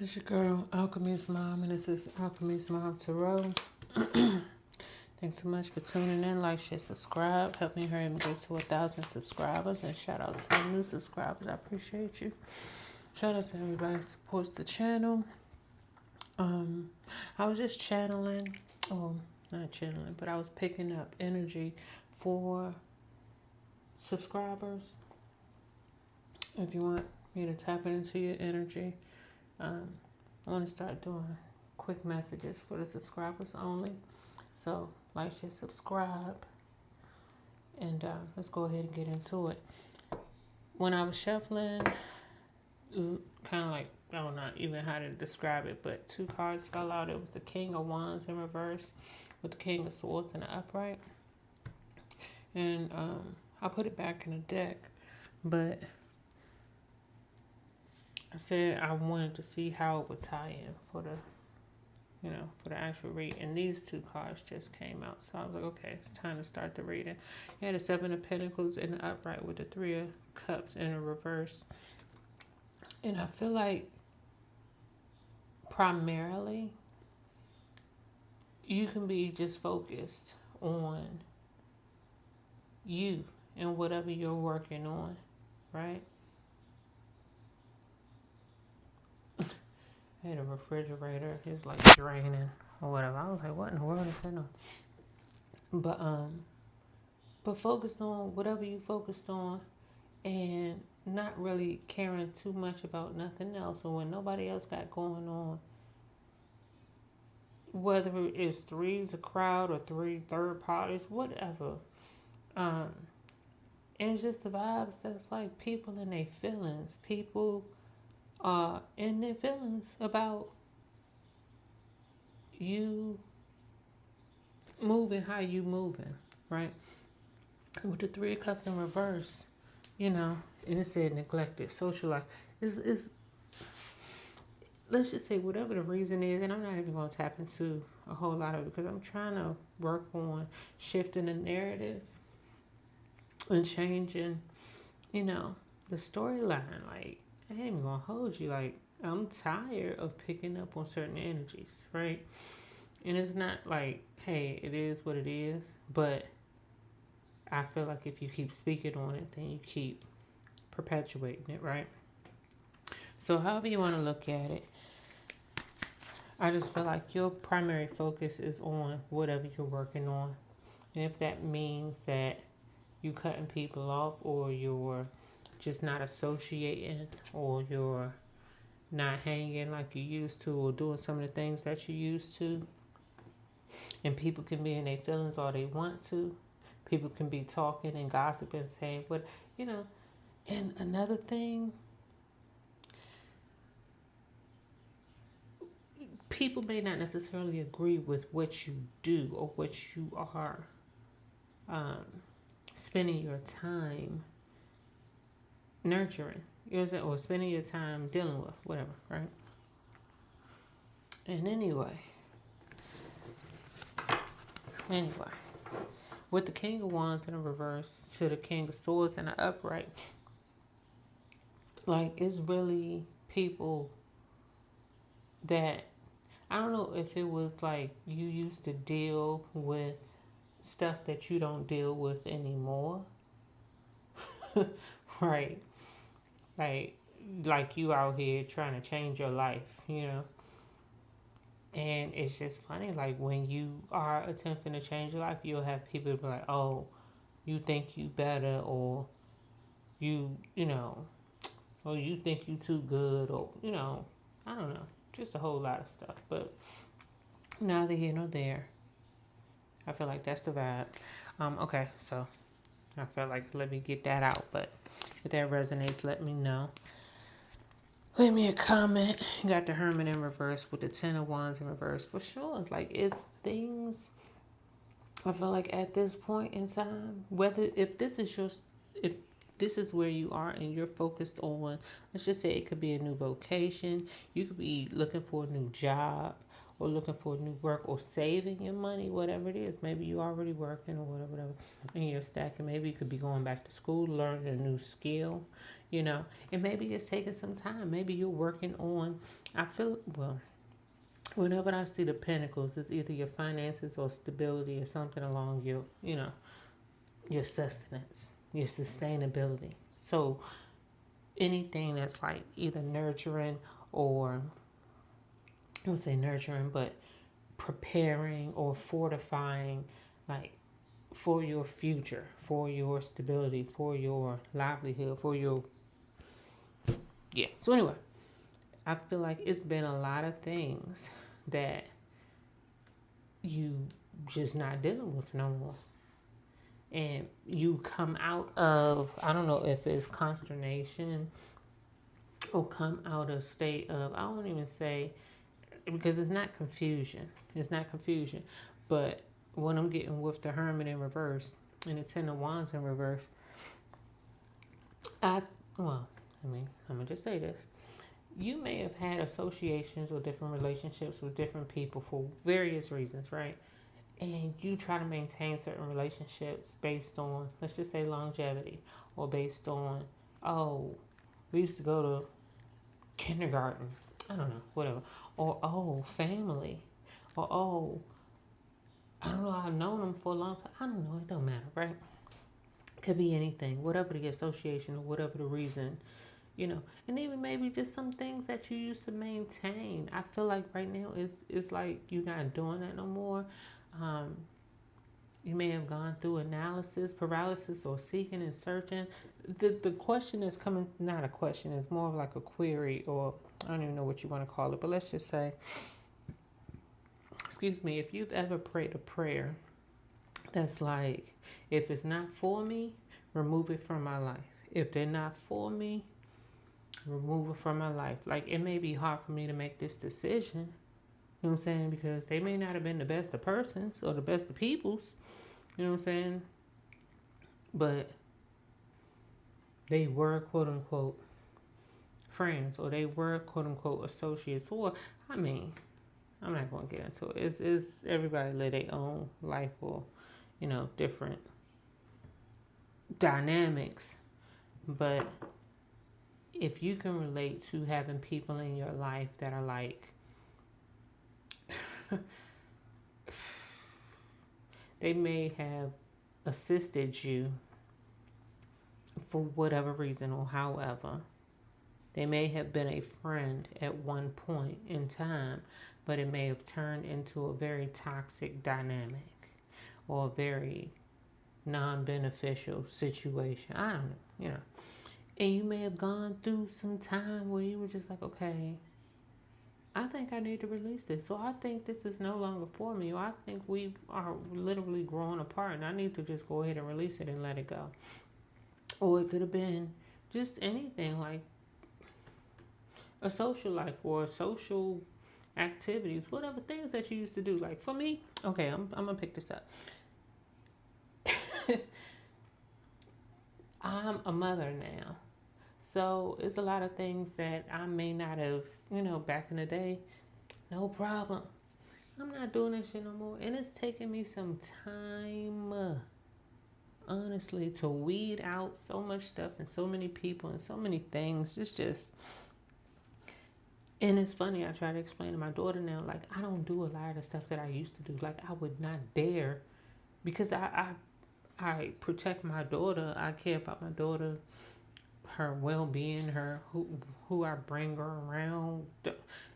It's your girl, Alchemy's Mom, and this is Alchemy's Mom Tarot. Thanks so much for tuning in. Like, share, subscribe. Help me hurry and get to 1,000 subscribers. And shout out to the new subscribers. I appreciate you. Shout out to everybody who supports the channel. I was just channeling, oh, not channeling, but I was picking up energy for subscribers. If you want me to tap into your energy, um, I want to start doing quick messages for the subscribers only. So, like, share, subscribe, and let's go ahead and get into it. When I was shuffling, kind of like, I don't know even how to describe it, but two cards fell out. It was the King of Wands in reverse with the King of Swords in the upright. And I put it back in the deck, but I said I wanted to see how it would tie in for the actual read. And these two cards just came out. So I was like, okay, it's time to start the reading. You had the Seven of Pentacles in the upright with the Three of Cups in the reverse. And I feel like primarily you can be just focused on you and whatever you're working on, right? I had a refrigerator. It's like draining or whatever. I was like, what in the world is that on? But focused on whatever you focused on and not really caring too much about nothing else or when nobody else got going on. Whether it's three's a crowd or three third parties, whatever. Um, and it's just the vibes that's like people in their feelings. People are in their feelings about you moving how you moving, right? With the Three of Cups in reverse, and it said neglected social life is let's just say whatever the reason is, and I'm not even going to tap into a whole lot of it because I'm trying to work on shifting the narrative and changing, the storyline. Like, I ain't even going to hold you. Like, I'm tired of picking up on certain energies, right? And it's not like, hey, it is what it is, but I feel like if you keep speaking on it, then you keep perpetuating it, right? So, however you want to look at it, I just feel like your primary focus is on whatever you're working on. And if that means that you cutting people off or you're just not associating or you're not hanging like you used to or doing some of the things that you used to, and people can be in their feelings all they want to. People can be talking and gossiping, saying what, you know. And another thing, people may not necessarily agree with what you do or what you are um, spending your time nurturing, or spending your time dealing with, whatever, right? And anyway, with the King of Wands in the reverse to the King of Swords in the upright, like, it's really people that, I don't know if it was like you used to deal with stuff that you don't deal with anymore. Right? Like you out here trying to change your life. And it's just funny, like when you are attempting to change your life, you'll have people be like, oh, you think you better, or you know, or you think you too good, or, I don't know, just a whole lot of stuff. But neither here nor there. I feel like that's the vibe. Okay, so I felt like let me get that out. But if that resonates, let me know. Leave me a comment. You got the Hermit in reverse with the Ten of Wands in reverse for sure. Like, it's things. I feel like at this point in time, whether if this is where you are and you're focused on, let's just say it could be a new vocation, you could be looking for a new job or looking for new work or saving your money, whatever it is. Maybe you're already working or whatever, and you're stacking. Maybe you could be going back to school, learning a new skill. you know, and maybe it's taking some time. Maybe you're working on, I feel, well, whenever I see the pinnacles, it's either your finances or stability or something along your, you know, your sustenance, your sustainability. So anything that's like either nurturing or, I would say nurturing, but preparing or fortifying, like for your future, for your stability, for your livelihood, for your, yeah. So anyway, I feel like it's been a lot of things that you just not dealing with no more. And you come out of, I don't know if it's consternation or come out of state of, I won't even say, because it's not confusion. It's not confusion. But when I'm getting with the Hermit in reverse and the Ten of Wands in reverse, I, well, I'm going to just say this. You may have had associations or different relationships with different people for various reasons, right? And you try to maintain certain relationships based on, let's just say, longevity, or based on, oh, we used to go to kindergarten, I don't know, whatever, or oh, family, or oh, I don't know, I've known them for a long time. I don't know, it don't matter, right? Could be anything, whatever the association or whatever the reason, you know, and even maybe just some things that you used to maintain. I feel like right now it's like you're not doing that no more. Um, you may have gone through analysis, paralysis, or seeking and searching. The question is coming, not a question, it's more of like a query, or I don't even know what you want to call it, but let's just say, excuse me, if you've ever prayed a prayer that's like, if it's not for me, remove it from my life. If they're not for me, remove it from my life. Like, it may be hard for me to make this decision, you know what I'm saying? Because they may not have been the best of persons or the best of peoples, you know what I'm saying? But they were quote unquote friends, or they were quote unquote associates, or I mean, I'm not going to get into it. It's everybody live their own life, or you know, different dynamics. But if you can relate to having people in your life that are like they may have assisted you for whatever reason or however. They may have been a friend at one point in time, but it may have turned into a very toxic dynamic or a very non-beneficial situation. I don't know, you know. And you may have gone through some time where you were just like, okay, I think I need to release this. So I think this is no longer for me. Or I think we are literally growing apart and I need to just go ahead and release it and let it go. Or it could have been just anything like a social life or social activities, whatever things that you used to do. Like for me, okay, I'm going to pick this up. I'm a mother now. So it's a lot of things that I may not have, you know, back in the day. No problem. I'm not doing that shit no more. And it's taking me some time, honestly, to weed out so much stuff and so many people and so many things. It's just, and it's funny, I try to explain to my daughter now, like, I don't do a lot of the stuff that I used to do. Like, I would not dare, because I protect my daughter. I care about my daughter, her well-being, her who I bring her around.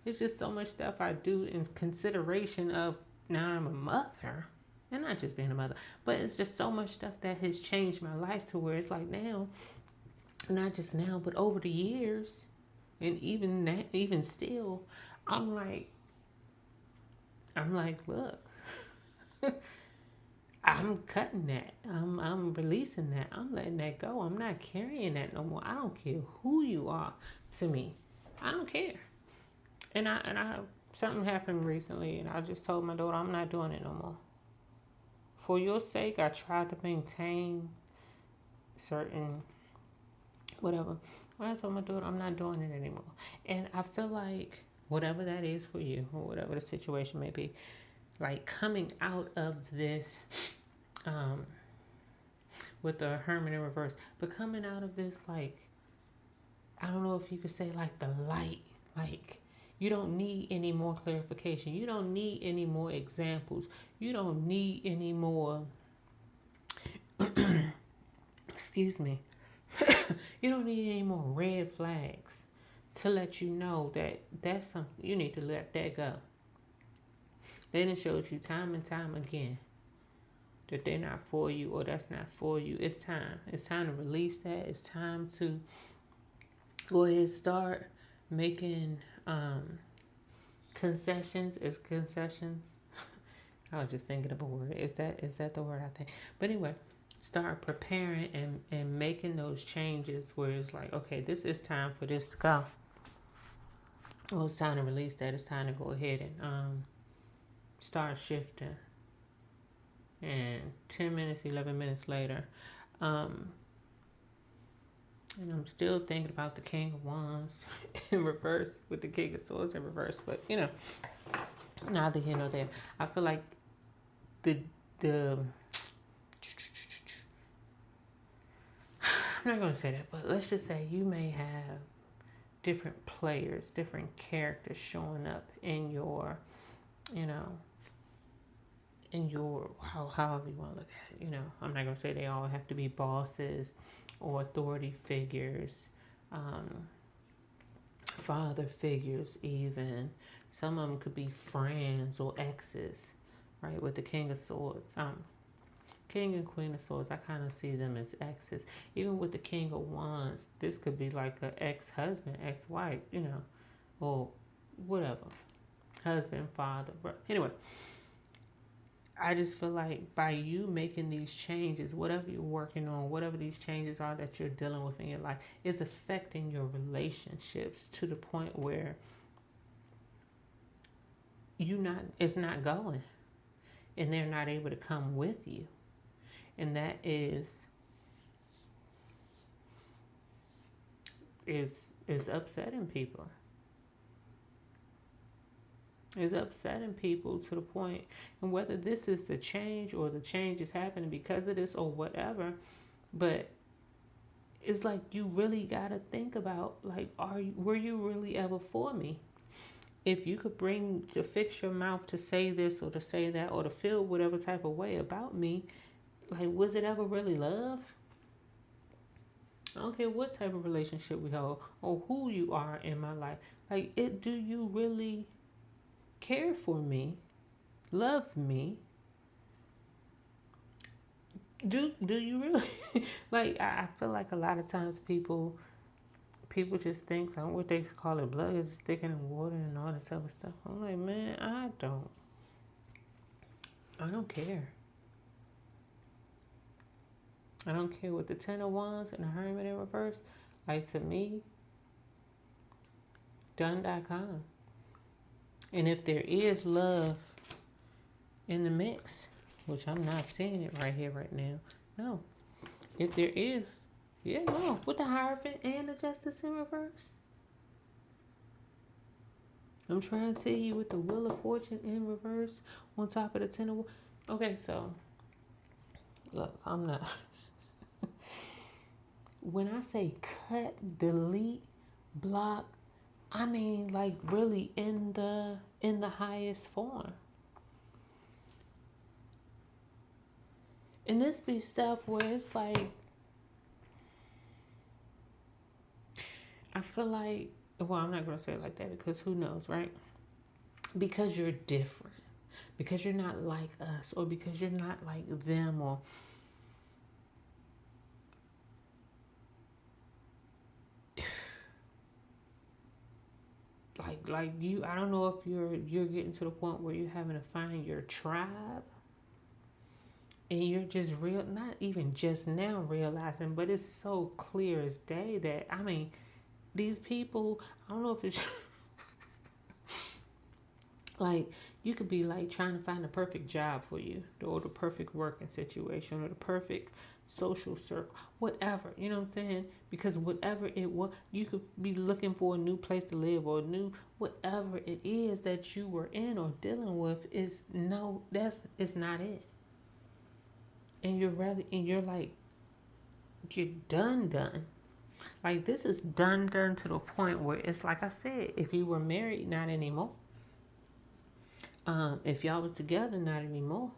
It's just so much stuff I do in consideration of now I'm a mother, and not just being a mother, but it's just so much stuff that has changed my life to where it's like now, not just now, but over the years, and even still, I'm like, look. I'm cutting that. I'm releasing that. I'm letting that go. I'm not carrying that no more. I don't care who you are to me. I don't care. And I something happened recently and I just told my daughter I'm not doing it no more. For your sake, I tried to maintain certain whatever. When I told my daughter I'm not doing it anymore. And I feel like whatever that is for you or whatever the situation may be, like coming out of this with the Hermit in reverse, but coming out of this like I don't know if you could say like the light, like you don't need any more clarification. You don't need any more examples. You don't need any more, excuse me, you don't need any more red flags to let you know that that's something you need to let that go. They done showed you time and time again that they're not for you or that's not for you. It's time. It's time to release that. It's time to go ahead and start making concessions. Is concessions? I was just thinking of a word. Is that the word I think? But anyway, start preparing and making those changes where it's like, okay, this is time for this to go. Well, it's time to release that. It's time to go ahead and start shifting. And 10 minutes, 11 minutes later, and I'm still thinking about the King of Wands in reverse with the King of Swords in reverse. But neither here nor there. I feel like the I'm not gonna say that, but let's just say you may have different players, different characters showing up in your, in your however you want to look at it. I'm not gonna say they all have to be bosses or authority figures, father figures even. Some of them could be friends or exes, right? With the King of Swords, King and Queen of Swords, I kind of see them as exes. Even with the King of Wands, this could be like an ex-husband, ex-wife, or whatever, husband, father. But anyway, I just feel like by you making these changes, whatever you're working on, whatever these changes are that you're dealing with in your life, is affecting your relationships to the point where it's not going, and they're not able to come with you, and that is upsetting people. Is upsetting people to the point, and whether this is the change or the change is happening because of this or whatever, but it's like you really gotta think about, like, were you really ever for me? If you could bring to fix your mouth to say this or to say that or to feel whatever type of way about me, like, was it ever really love? I don't care what type of relationship we have or who you are in my life. Like, do you really care for me, love me? Do you really? Like, I feel like a lot of times people just think like what they call it, blood is thicker than water and all this other stuff. I'm like, man, I don't care. I don't care what the Ten of Wands and the Hermit in reverse. Like, to me, done.com. And if there is love in the mix, which I'm not seeing it right here, right now, no. If there is, yeah, no. With the Hierophant and the Justice in reverse. I'm trying to tell you with the Wheel of Fortune in reverse on top of the Ten of Wands. Okay, so, look, I'm not. When I say cut, delete, block, I mean like really in the highest form. And this be stuff where it's like, I feel like, well, I'm not going to say it like that because who knows, right? Because you're different. Because you're not like us, or because you're not like them, or like you, I don't know if you're getting to the point where you're having to find your tribe, and you're just not even just now realizing, but it's so clear as day that, I mean, these people, I don't know if it's like, you could be like trying to find the perfect job for you, or the perfect working situation, or the perfect social circle, whatever, you know what I'm saying? Because whatever it was, you could be looking for a new place to live, or a new whatever it is that you were in or dealing with, it's not it. And you're like, you're done. Like, this is done to the point where it's like I said, if you were married, not anymore. If y'all was together, not anymore.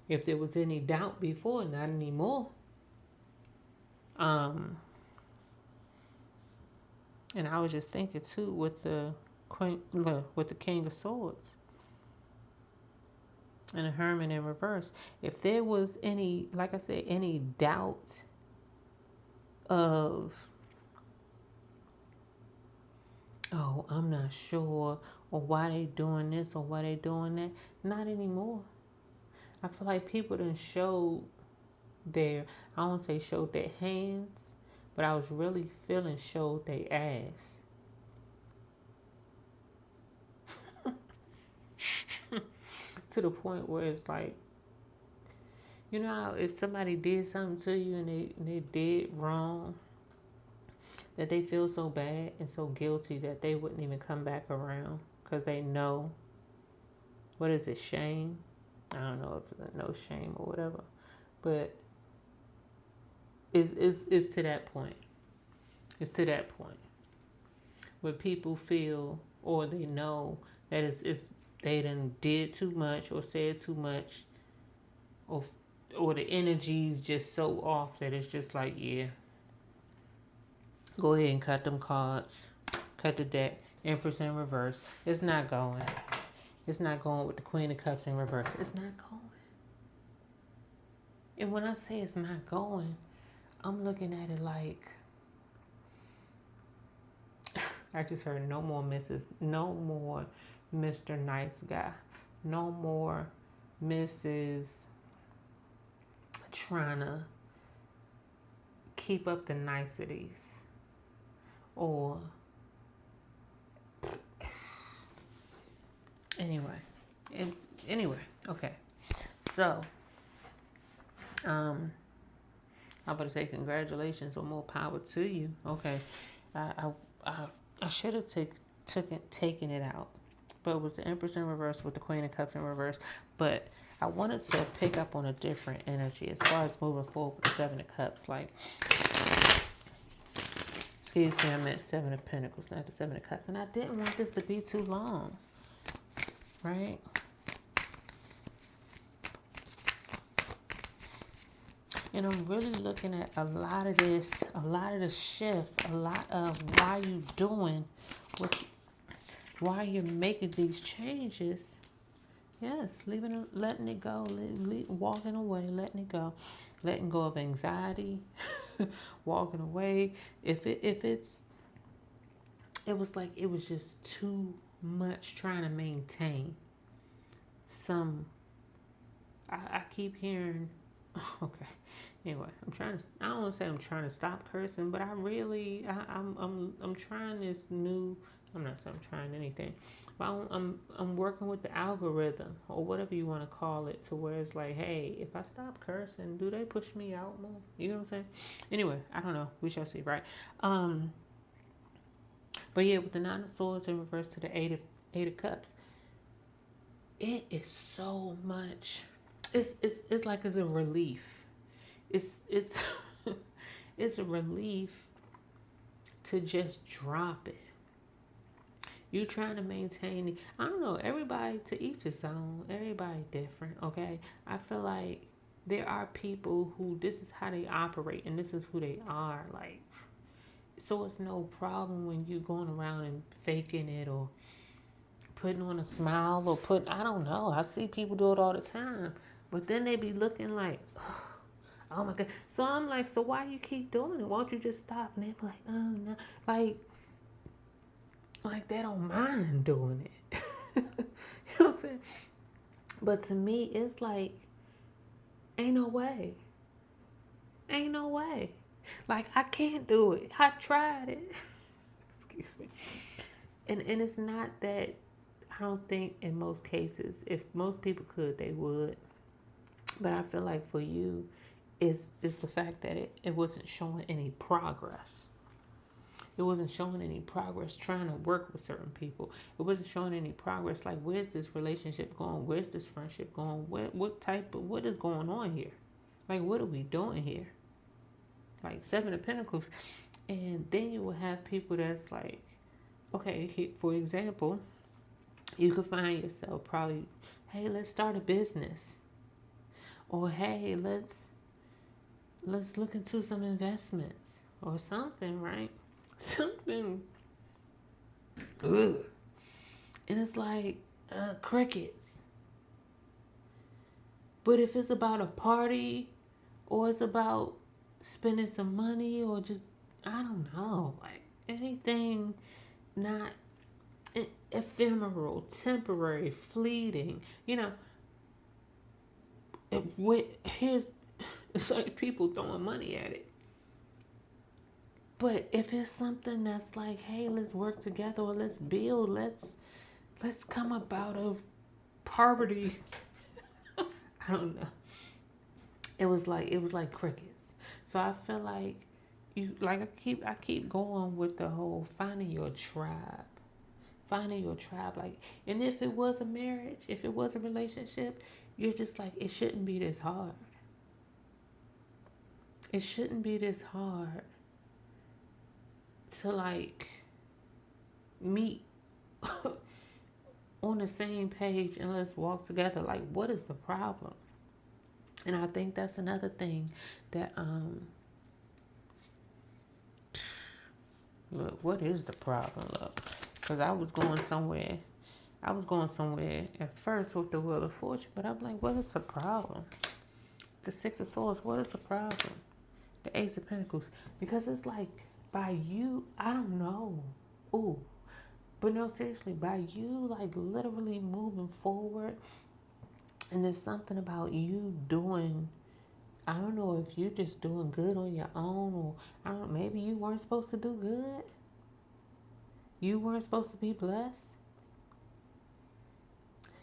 If there was any doubt before, not anymore. Um, and I was just thinking too with the Queen, with the King of Swords and the Hermit in reverse. If there was any, like I said, any doubt of, oh, I'm not sure, or why they doing this or why they doing that, not anymore. I feel like people done showed their, I don't say showed their hands, but I was really feeling showed their ass. To the point where it's like, you know how if somebody did something to you and they did wrong, that they feel so bad and so guilty that they wouldn't even come back around because they know, what is it, shame? I don't know if it's no shame or whatever, but it's to that point. It's to that point where people feel or they know that it's they done did too much or said too much, or the energy's just so off that it's just like, yeah, go ahead and cut them cards, cut the deck, Empress in reverse. It's not going. It's not going with the Queen of Cups in reverse. It's not going. And when I say it's not going, I'm looking at it like, I just heard no more Mr. Nice Guy, no more Mrs. trying to keep up the niceties, or anyway, okay. So, I'm going to say congratulations or more power to you. Okay, I should have taken it out, but it was the Empress in reverse with the Queen of Cups in reverse. But I wanted to pick up on a different energy as far as moving forward with the Seven of Cups. Like, excuse me, I meant Seven of Pentacles, not the Seven of Cups. And I didn't want this to be too long, right? And I'm really looking at a lot of the shift, a lot of why you doing why you're making these changes. Yes, letting it go, walking away, letting it go, letting go of anxiety, walking away. It was like it was just too much trying to maintain some. I keep hearing. Okay. Anyway, I don't want to say I'm trying to stop cursing, but I'm trying this new. I'm not saying I'm trying anything, but I'm working with the algorithm or whatever you want to call it, to where it's like, hey, if I stop cursing, do they push me out more? You know what I'm saying? Anyway, I don't know. We shall see, right? But yeah, with the Nine of Swords in reverse to the Eight of Cups, it is so much. It's like it's a relief. It's it's a relief to just drop it. You trying to maintain. I don't know. Everybody to each his own. Everybody different. Okay. I feel like there are people who this is how they operate and this is who they are. Like, so it's no problem when you going around and faking it or putting on a smile or I don't know. I see people do it all the time, but then they be looking like, oh my God. So I'm like, so why you keep doing it? Why don't you just stop? And they be like, oh no. Like they don't mind doing it. You know what I'm saying? But to me, it's like, ain't no way. Ain't no way. Like, I can't do it. I tried it. Excuse me. And it's not that, I don't think in most cases, if most people could, they would. But I feel like for you, is the fact that it wasn't showing any progress. It wasn't showing any progress trying to work with certain people. It wasn't showing any progress. Like, where's this relationship going? Where's this friendship going? What is going on here? Like, what are we doing here? Like, Seven of Pentacles, And then you will have people that's like, okay, for example, you could find yourself probably, hey, let's start a business, or hey, let's look into some investments or something, right? Something. Ugh. And it's like crickets. But if it's about a party, or it's about spending some money, or just, I don't know, like anything not ephemeral, temporary, fleeting, here's, it's like people throwing money at it. But if it's something that's like, hey, let's work together, or let's build, let's come up out of poverty. I don't know. It was like crickets. So I feel like you, like, I keep going with the whole finding your tribe. Finding your tribe, like, and if it was a marriage, if it was a relationship, you're just like, it shouldn't be this hard. It shouldn't be this hard to like meet on the same page and let's walk together. Like, what is the problem? And I think that's another thing that look, what is the problem? Look, because I was going somewhere. At first with the Wheel of Fortune, but I'm like, what is the problem? The Six of Swords, what is the problem? The Ace of Pentacles, because it's like, by you, I don't know. Ooh, but no, seriously, by you like literally moving forward, and there's something about you doing, I don't know if you just doing good on your own, or I don't know, maybe you weren't supposed to do good. You weren't supposed to be blessed.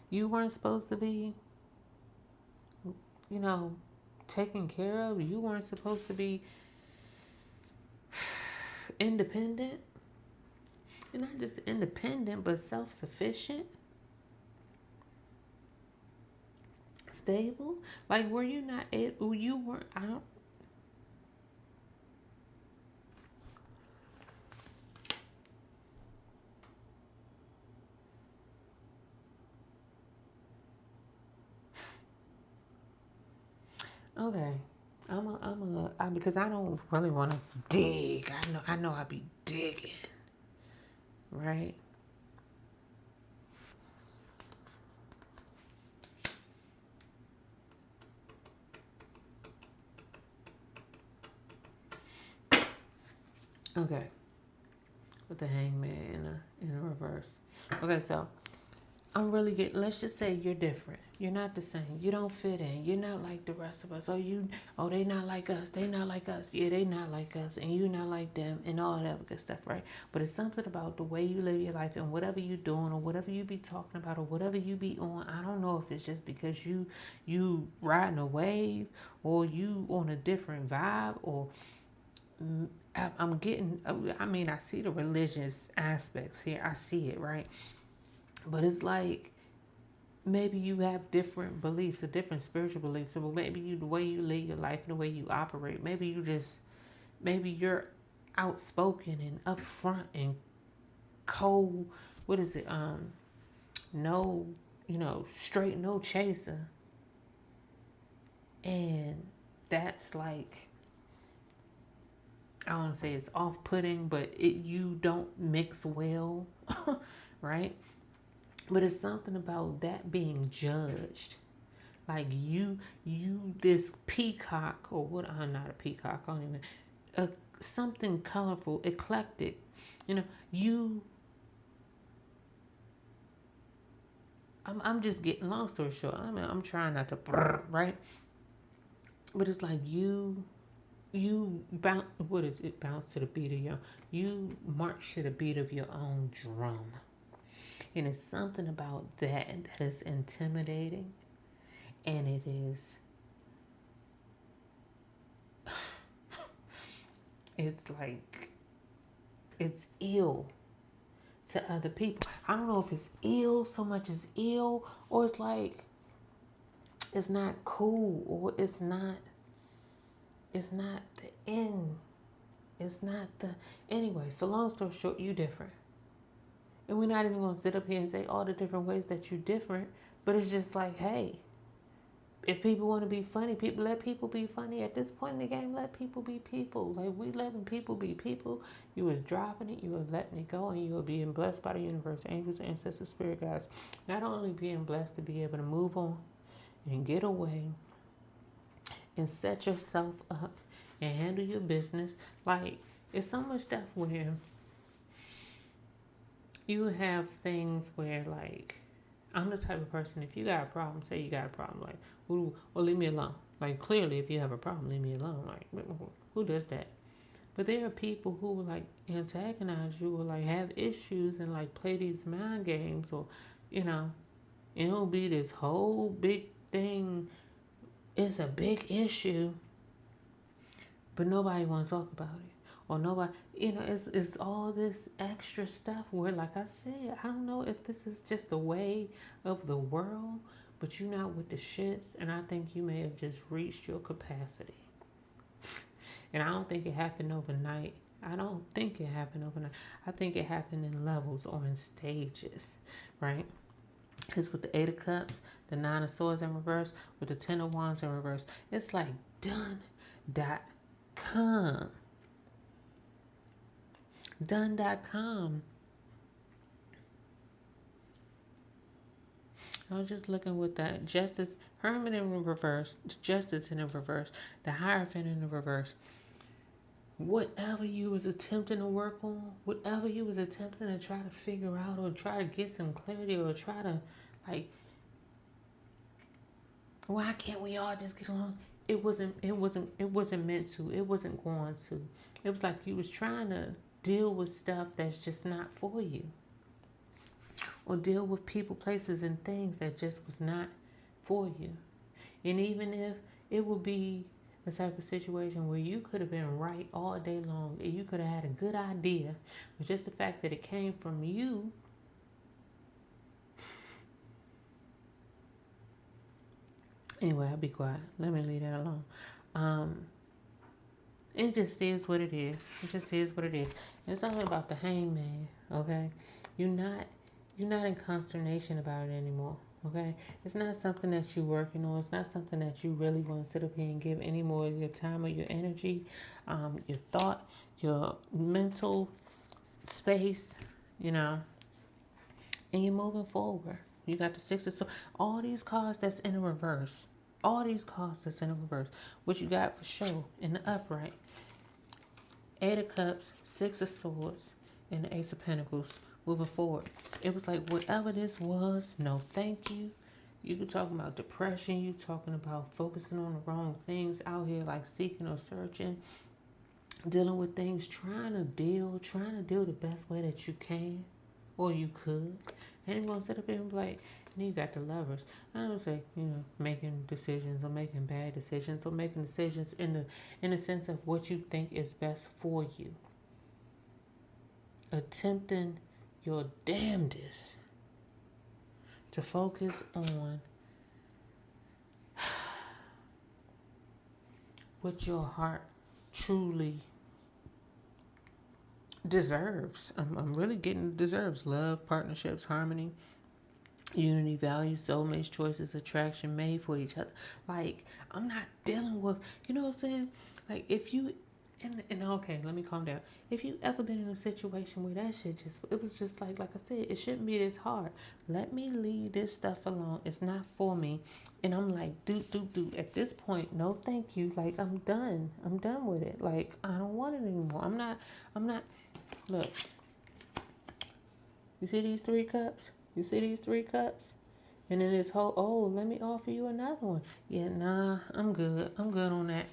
You weren't supposed to be, you know, taken care of. You weren't supposed to be independent. And not just independent, but self-sufficient, stable. Like, were you not? You weren't. I don't. Okay, because I don't really want to dig. I know I be digging, right? Okay, with the Hangman in a reverse. Okay, so I'm really getting, let's just say you're different. You're not the same. You don't fit in. You're not like the rest of us. They not like us. They not like us. Yeah, they not like us. And you not like them and all that good stuff, right? But it's something about the way you live your life and whatever you doing or whatever you be talking about or whatever you be on. I don't know if it's just because you riding a wave or you on a different vibe or I'm getting, I mean, I see the religious aspects here. I see it, right? But it's like maybe you have different beliefs, a different spiritual beliefs. So maybe the way you live your life and the way you operate, maybe you're outspoken and upfront and cold. What is it? No, straight, no chaser. And that's like, I don't want to say it's off-putting, but you don't mix well, right? But it's something about that being judged. Like this peacock, or what? I'm not a peacock. I don't even. Something colorful, eclectic. You know, you. I'm just getting. Long story short, I'm trying not to, right? But it's like you bounce. What is it? Bounce to the beat of your. You march to the beat of your own drum, and it's something about that is intimidating, and it is. It's like it's ill to other people. I don't know if it's ill so much as ill, or it's like it's not cool, or it's not the end. It's not the. Anyway, so long story short, you different. And we're not even going to sit up here and say all the different ways that you're different. But it's just like, hey, if people want to be funny, people let people be funny. At this point in the game, let people be people. Like, we letting people be people. You was dropping it, you was letting it go, and you were being blessed by the universe, angels, ancestors, spirit guides. Not only being blessed to be able to move on and get away and set yourself up and handle your business. Like, it's so much stuff where you have things where, like, I'm the type of person, if you got a problem, say you got a problem, like, well, leave me alone. Like, clearly, if you have a problem, leave me alone. Like, who does that? But there are people who will, like, antagonize you or, like, have issues and, like, play these mind games or, you know, it'll be this whole big thing. It's a big issue, but nobody wants to talk about it. Or nobody, it's all this extra stuff where, like I said, I don't know if this is just the way of the world, but you're not with the shits, and I think you may have just reached your capacity. And I don't think it happened overnight. I don't think it happened overnight. I think it happened in levels or in stages, right? Because with the Eight of Cups, the Nine of Swords in reverse, with the Ten of Wands in reverse, it's like done.com. Done.com. I was just looking with that Justice, Hermit in reverse, Justice in the reverse, the Hierophant in the reverse. Whatever you was attempting to work on, whatever you was attempting to try to figure out or try to get some clarity or try to, like, why can't we all just get along? It wasn't meant to. It wasn't going to. It was like you was trying to deal with stuff that's just not for you. Or deal with people, places, and things that just was not for you. And even if it would be a type of situation where you could have been right all day long and you could have had a good idea, but just the fact that it came from you, anyway, I'll be quiet. Let me leave that alone. It just is what it is. It just is what it is. It's all about the hangman, okay? You're not in consternation about it anymore, okay? It's not something that you're working on. It's not something that you really want to sit up here and give any more of your time or your energy, your thought, your mental space, and you're moving forward. You got the Six of Swords. All these cards that's in the reverse. What you got for sure in the upright. Eight of Cups, Six of Swords, and the Ace of Pentacles moving forward. It was like whatever this was, no thank you. You could talk about depression. You talking about focusing on the wrong things out here, like seeking or searching, dealing with things, trying to deal the best way that you can or you could. And you're going to sit up here and be like, and then you got the Lovers. I don't say, making decisions or making bad decisions or making decisions in the sense of what you think is best for you. Attempting your damnedest to focus on what your heart truly deserves. I'm really getting deserves. Love, partnerships, harmony, unity, values, soulmates, choices, attraction, made for each other. Like, I'm not dealing with, you know what I'm saying? Like, if you, and okay, let me calm down. If you ever been in a situation where that shit it was just like I said, it shouldn't be this hard. Let me leave this stuff alone. It's not for me. And I'm like, do. At this point, no thank you. Like, I'm done. I'm done with it. Like, I don't want it anymore. I'm not, look. You see these three cups? And then this whole, let me offer you another one. Yeah, nah, I'm good. I'm good on that.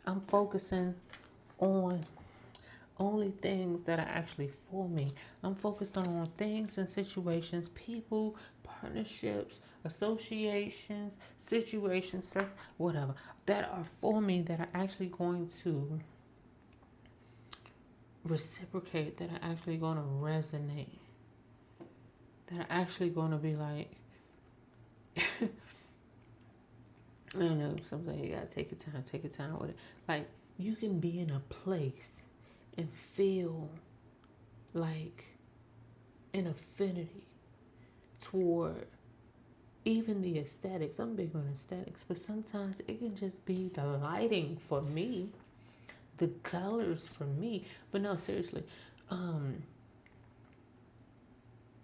I'm focusing on only things that are actually for me. I'm focusing on things and situations, people, partnerships, associations, situations, whatever, that are for me, that are actually going to reciprocate, that are actually going to resonate, that are actually going to be like, I know, sometimes you gotta take your time with it. Like, you can be in a place and feel like an affinity toward even the aesthetics. I'm big on aesthetics, but sometimes it can just be the lighting for me, the colors for me. But no, seriously. And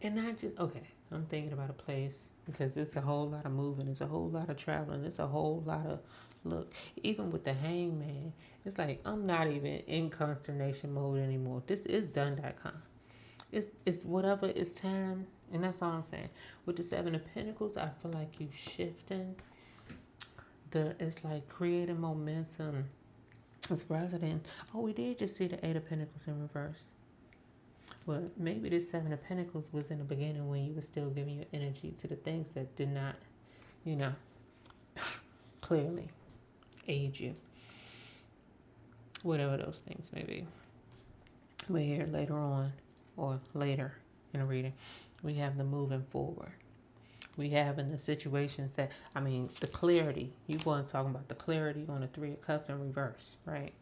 not just, okay, I'm thinking about a place because it's a whole lot of moving, it's a whole lot of traveling, it's a whole lot of look. Even with the hangman, it's like I'm not even in consternation mode anymore. This is done.com. It's whatever it's time, and that's all I'm saying. With the Seven of Pentacles, I feel like you shifting. It's like creating momentum. It's rather than, oh, we did just see the Eight of Pentacles in reverse. Well, maybe this Seven of Pentacles was in the beginning when you were still giving your energy to the things that did not, you know, clearly aid you. Whatever those things may be. But here later on, or later in a reading, we have the moving forward. We have in the situations that, I mean, the clarity. You want to talk about the clarity on the Three of Cups in reverse, right?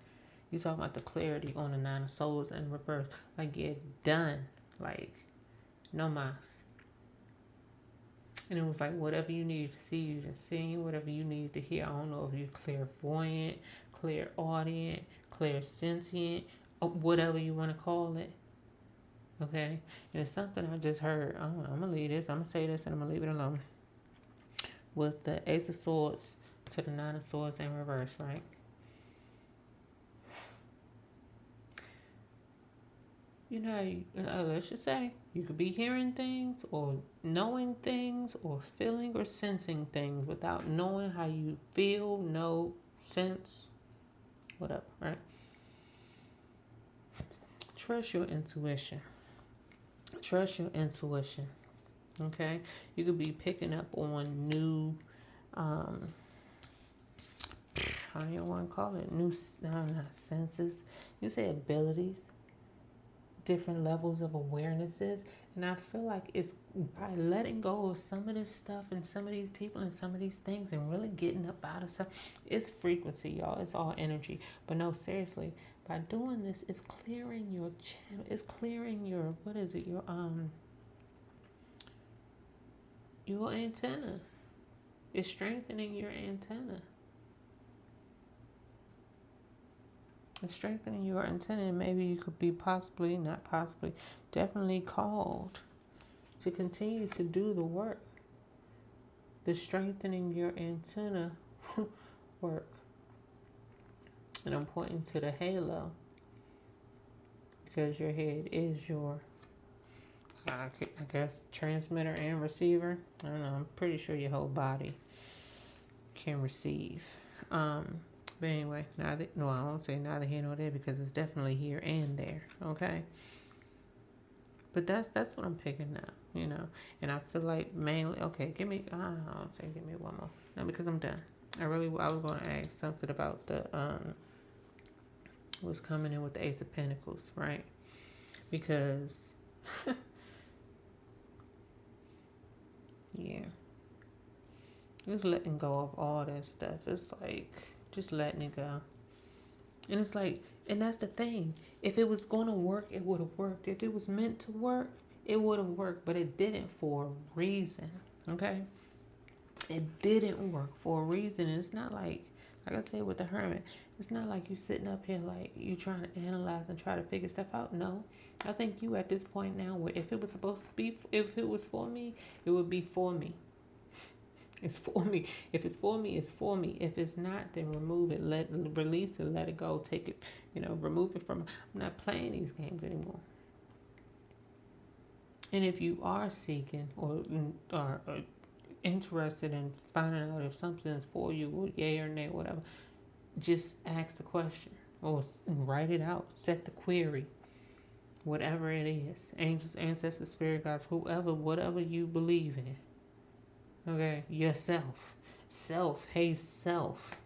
You talking about the clarity on the Nine of Swords in reverse. Like, get done. Like, no mas. And it was like, whatever you needed to see, you just seen. Whatever you needed to hear. I don't know if you're clairvoyant, clairaudient, clairsentient, or whatever you want to call it. Okay? And it's something I just heard. I'm going to leave this. I'm going to say this and I'm going to leave it alone. With the Ace of Swords to the Nine of Swords in reverse, right? You know, let's just say you could be hearing things or knowing things or feeling or sensing things without knowing how you feel, know, sense, whatever, right? Trust your intuition. Trust your intuition, okay? You could be picking up on new, how do you want to call it? New, not senses. You say abilities. Different levels of awarenesses, and I feel like it's by letting go of some of this stuff and some of these people and some of these things and really getting up out of stuff. It's frequency, y'all. It's all energy. But no, seriously, by doing this, it's clearing your channel. It's clearing your, what is it? Your antenna. It's strengthening your antenna. And strengthening your antenna, and maybe you could be definitely called to continue to do the work. The strengthening your antenna work. And I'm pointing to the halo because your head is your, I guess, transmitter and receiver. I don't know. I'm pretty sure your whole body can receive. But anyway, I won't say neither here nor there because it's definitely here and there, okay? But that's what I'm picking up, you know? And I feel like mainly, okay, give me one more. No, because I'm done. I was going to ask something about the, what's coming in with the Ace of Pentacles, right? Because, yeah. Just letting go of all that stuff. It's like, just letting it go. And it's like, and that's the thing. If it was going to work, it would have worked. If it was meant to work, it would have worked. But it didn't for a reason. Okay? It didn't work for a reason. And it's not like I said with the Hermit, it's not like you sitting up here like you trying to analyze and try to figure stuff out. No. I think you at this point now where if it was supposed to be, if it was for me, it would be for me. It's for me. If it's for me, it's for me. If it's not, then remove it. Release it. Let it go. Take it. Remove it from. I'm not playing these games anymore. And if you are seeking or interested in finding out if something is for you, or yay or nay, whatever, just ask the question or write it out. Set the query. Whatever it is, angels, ancestors, spirit guides, whoever, whatever you believe in. Okay, yourself. Hey, self.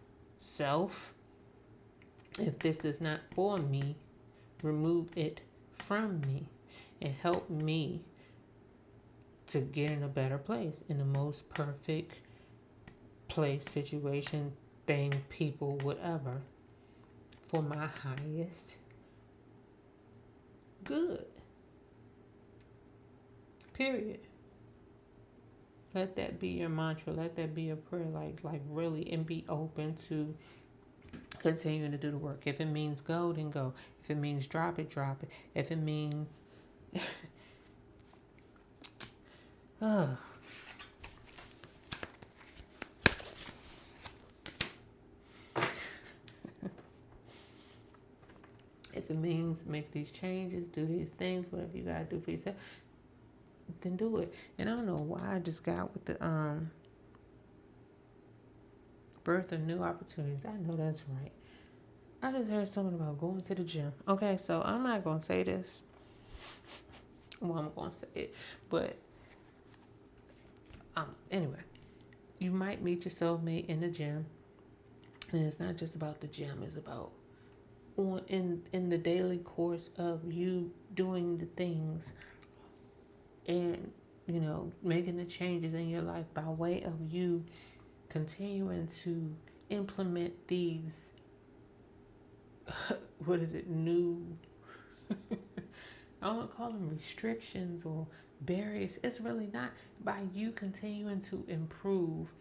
If this is not for me, remove it from me and help me to get in a better place, in the most perfect place, situation, thing, people, whatever, for my highest good. Period. Let that be your mantra. Let that be your prayer. Like really, and be open to continuing to do the work. If it means go, then go. If it means drop it, drop it. If it means, uh, if it means make these changes, do these things, whatever you gotta do for yourself, then do it. And I don't know why I just got with the birth of new opportunities. I know that's right. I just heard something about going to the gym. Okay, so I'm not gonna say this. Well, I'm gonna say it, but anyway, you might meet your soulmate in the gym, and it's not just about the gym. It's about in the daily course of you doing the things and making the changes in your life by way of you continuing to implement these new I don't call them restrictions or barriers. It's really not. By you continuing to improve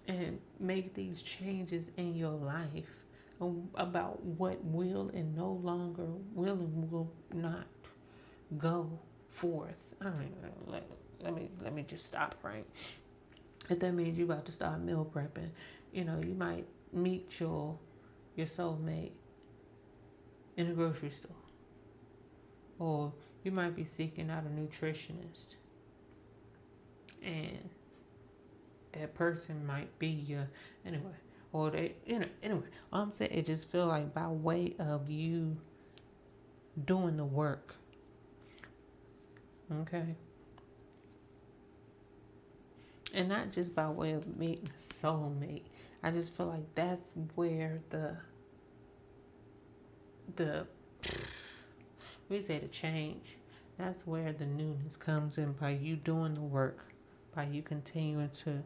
and make these changes in your life about what will and no longer will and will not go forth. I don't even let me just stop, right? If that means you about to start meal prepping, you might meet your soulmate in a grocery store. Or you might be seeking out a nutritionist. And that person might be your anyway. Or they anyway. All I'm saying, it just feel like by way of you doing the work. Okay. And not just by way of meeting a soulmate. I just feel like that's where the we say the change. That's where the newness comes in, by you doing the work, by you continuing to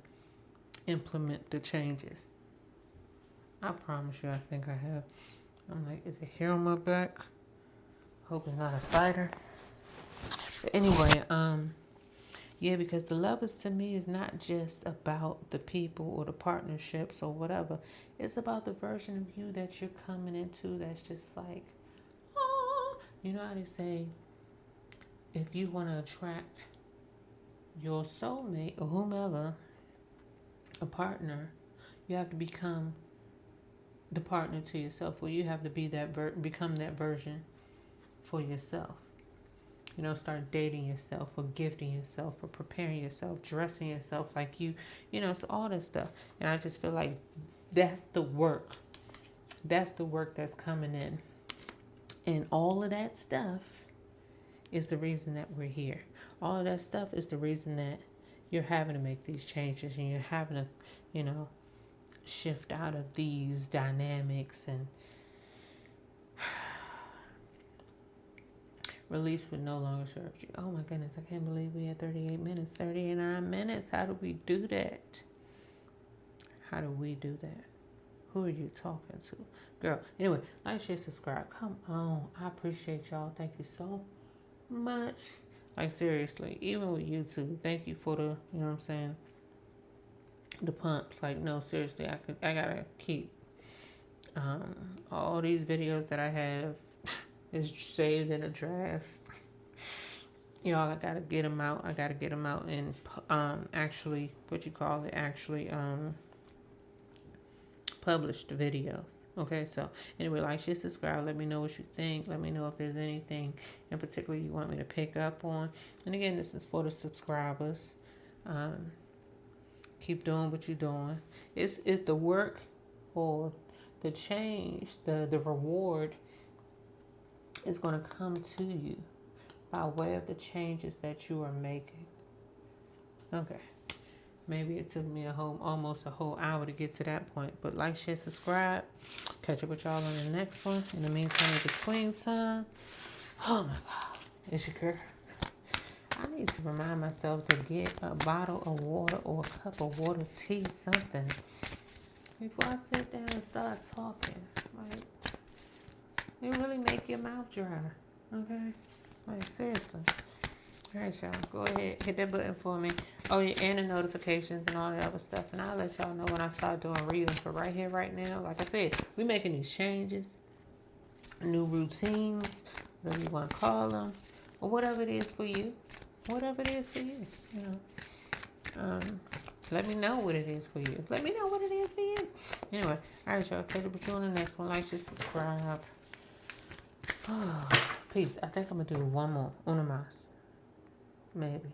implement the changes. I promise you, I think I have. I'm like, is it hair on my back? Hope it's not a spider. But anyway, yeah, because the lovers to me is not just about the people or the partnerships or whatever. It's about the version of you that you're coming into that's just like, oh, you know how they say, if you want to attract your soulmate or whomever, a partner, you have to become the partner to yourself, or you have to be become that version for yourself. Start dating yourself or gifting yourself or preparing yourself, dressing yourself like you, so all that stuff. And I just feel like that's the work. That's the work that's coming in. And all of that stuff is the reason that we're here. All of that stuff is the reason that you're having to make these changes and you're having to, shift out of these dynamics and release what no longer serves you. Oh my goodness, I can't believe we had 38 minutes, 39 minutes. How do we do that? How do we do that? Who are you talking to? Girl, anyway, like, share, subscribe. Come on. I appreciate y'all. Thank you so much. Like, seriously, even with YouTube, thank you for the, the pump. Like, no, seriously, I gotta keep all these videos that I have is saved in a draft. I gotta get them out. I gotta get them out and actually publish the videos. Okay, so anyway, like, share, subscribe. Let me know what you think. Let me know if there's anything in particular you want me to pick up on. And again, this is for the subscribers. Keep doing what you're doing. It's the work or the change, the reward is going to come to you by way of the changes that you are making. Okay. Maybe it took me almost a whole hour to get to that point. But like, share, subscribe. Catch up with y'all on the next one. In the meantime, in between time. Oh my God. It's your girl. I need to remind myself to get a bottle of water or a cup of water, tea, something, before I sit down and start talking. Like, it really make your mouth dry. Okay? Like, seriously. All right, y'all. Go ahead. Hit that button for me. Oh, yeah, and the notifications and all that other stuff. And I'll let y'all know when I start doing readings. But right here, right now, like I said, we making these changes, new routines, whatever you want to call them, or whatever it is for you. Whatever it is for you, you know. Let me know what it is for you. Let me know what it is for you. Anyway, all right, y'all. Catch up with you on the next one. Like, share, subscribe. Peace. I think I'm going to do one more. Una más. Maybe.